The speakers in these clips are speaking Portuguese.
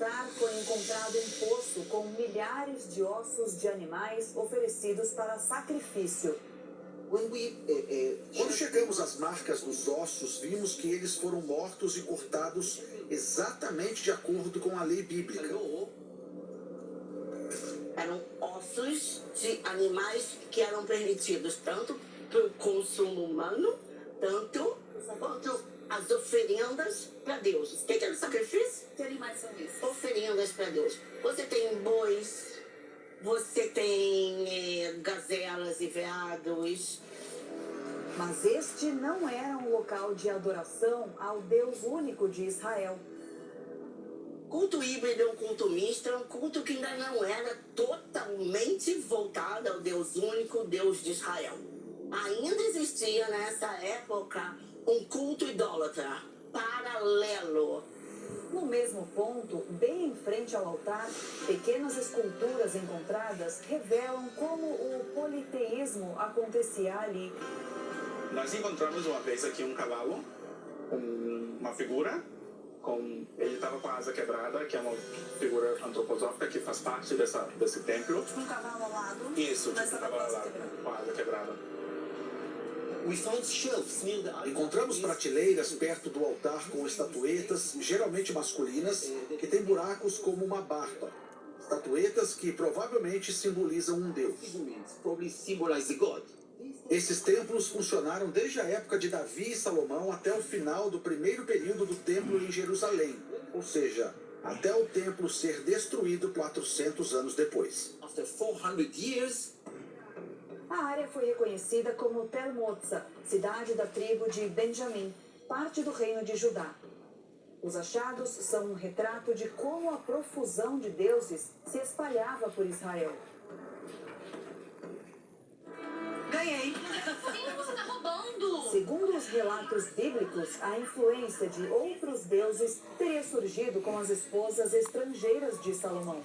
altar foi encontrado um poço com milhares de ossos de animais oferecidos para sacrifício. Quando chegamos às marcas dos ossos, vimos que eles foram mortos e cortados exatamente de acordo com a lei bíblica. Eram ossos de animais que eram permitidos tanto para o consumo humano, tanto quanto as oferendas para Deus. O que era o sacrifício? Que animais são esses? Oferendas para Deus. Você tem bois, você tem gazelas e veados. Mas este não era um local de adoração ao Deus único de Israel. Culto híbrido é um culto misto, é um culto que ainda não era totalmente voltado ao Deus único, Deus de Israel. Ainda existia nessa época um culto idólatra paralelo. No mesmo ponto, bem em frente ao altar, pequenas esculturas encontradas revelam como o politeísmo acontecia ali. Nós encontramos uma vez aqui um cavalo, uma figura, ele estava com a asa quebrada, que é uma figura antropomórfica que faz parte desse templo. Um cavalo alado. Isso, tipo um cavalo alado, com a asa quebrada. Encontramos prateleiras perto do altar com estatuetas, geralmente masculinas, que têm buracos como uma barba. Estatuetas que provavelmente simbolizam um deus. Esses templos funcionaram desde a época de Davi e Salomão até o final do primeiro período do templo em Jerusalém, ou seja, até o templo ser destruído 400 anos depois. A área foi reconhecida como Tel Motza, cidade da tribo de Benjamim, parte do reino de Judá. Os achados são um retrato de como a profusão de deuses se espalhava por Israel. Ganhei. Sim, você tá roubando. Segundo os relatos bíblicos, a influência de outros deuses teria surgido com as esposas estrangeiras de Salomão.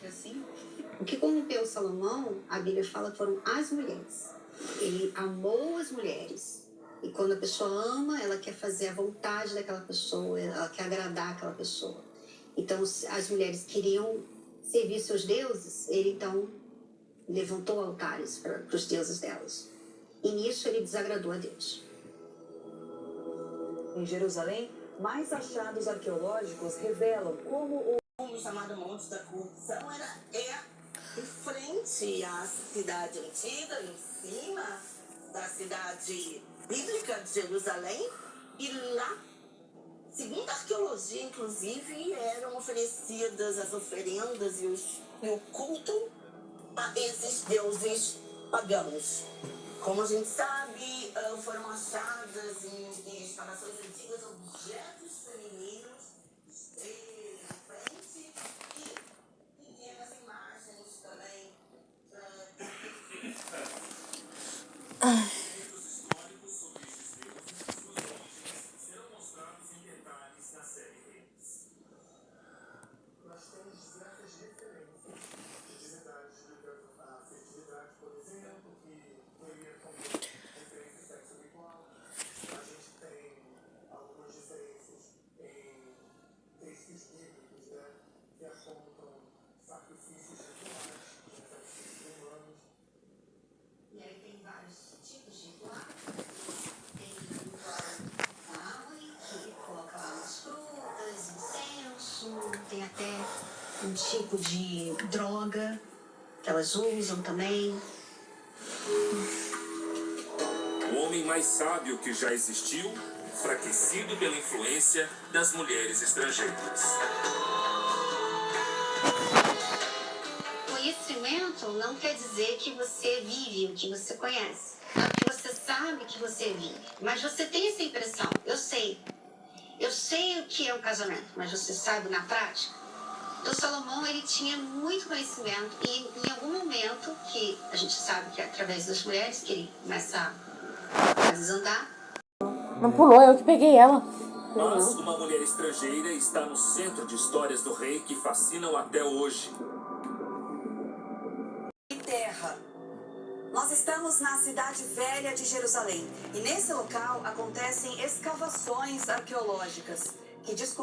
O que corrompeu Salomão, a Bíblia fala que foram as mulheres. Ele amou as mulheres. E quando a pessoa ama, ela quer fazer a vontade daquela pessoa, ela quer agradar aquela pessoa. Então, as mulheres queriam servir seus deuses, ele então levantou altares para os deuses delas. E nisso ele desagradou a Deus. Em Jerusalém, mais achados arqueológicos revelam como o Chamado Monte da Corrupção em frente à cidade antiga, em cima da cidade bíblica de Jerusalém, e lá, segundo a arqueologia, inclusive, eram oferecidas as oferendas e o culto a esses deuses pagãos. Como a gente sabe, foram achadas em escavações antigas objetos femininos tem até um tipo de droga que elas usam também. O homem mais sábio que já existiu, enfraquecido pela influência das mulheres estrangeiras. Conhecimento não quer dizer que você vive o que você conhece. É o que você sabe que você vive. Mas você tem essa impressão. Eu sei o que é um casamento, mas você sabe na prática? Então Salomão, ele tinha muito conhecimento e em algum momento, que a gente sabe que é através das mulheres que ele começa a desandar. Não pulou, eu que peguei ela. Mas uma mulher estrangeira está no centro de histórias do rei que fascinam até hoje. terra. Nós estamos na cidade velha de Jerusalém e nesse local acontecem escavações arqueológicas que descobriram